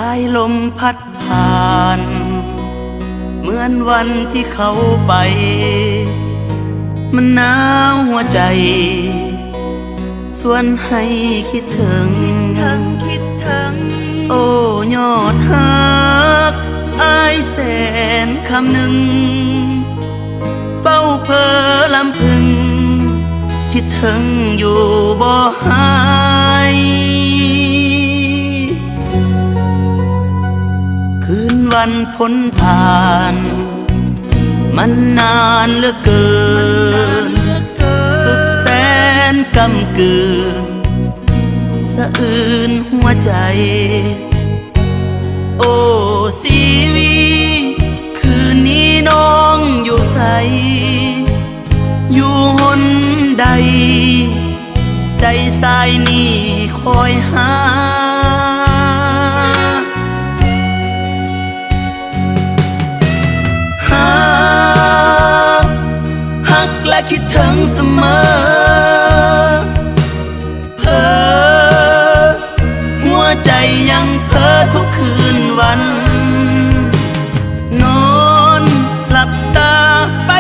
ายลมพัดผ่านเหมือนวันที่เขาไปมันหนาวหัวใจส่วนให้คิดถึงโอ้ยอดฮักอายแสนคำหนึ่งเฝ้าเพ้อลำพึงคิดถึงอยู่บ่หายคืนวันพ้นผ่านมันนานเหลือเกินสุดแสนกำกืนสะอื้นหัวใจโอ้ชีวีคืนนี้น้องอยู่ใสอยู่หนใดใจสายนี้คอยหาฮักและคิดถึงเสมอเพ้อหัวใจยังเพ้อทุกคืนวันนอนหลับตาไป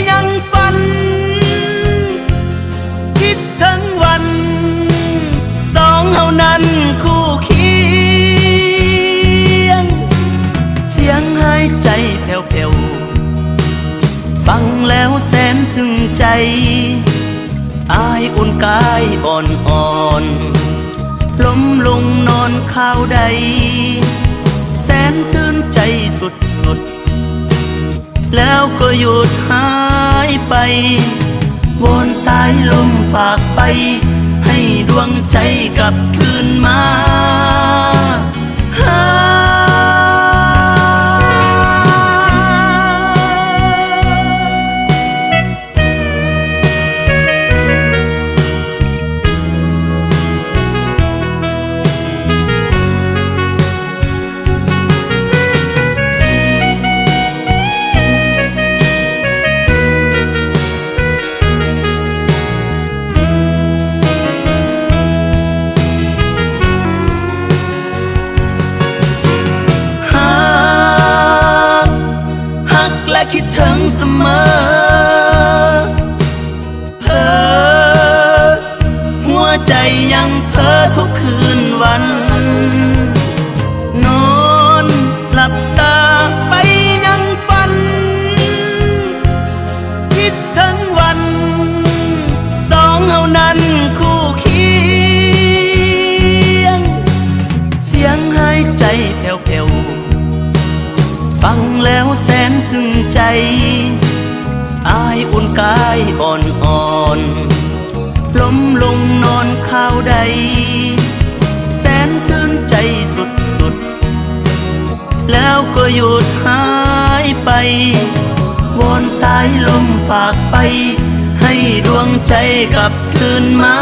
ยังฝันคิดถึงวันสองเฮานั้นคู่เคียงเสียงหายใจแผ่วๆฟังแล้วแสนซึ้งใจอายอุ่นกายอ่อนๆล้มลงนอนข้าวใดแสนซื่นใจสุดๆแล้วก็หยุดหายไปวอนสายลมฝากไปให้ดวงใจกลับคืนมาและคิดถึงเสมอเพ้อหัวใจยังเพ้อทุกคืนวันนอนหลับตาไปยังฝันคิดถึงวันสองเฮานั้นคู่เคียงเสียงหายใจแผ่วๆฟังแล้วแสนซึ้งใจอายอุ่นกายอ่อนๆล้มลงนอนข้าวใดแสนซึ้งใจสุดๆแล้วก็หยุดหายไปวอนสายลมฝากไปให้ดวงใจกลับคืนมา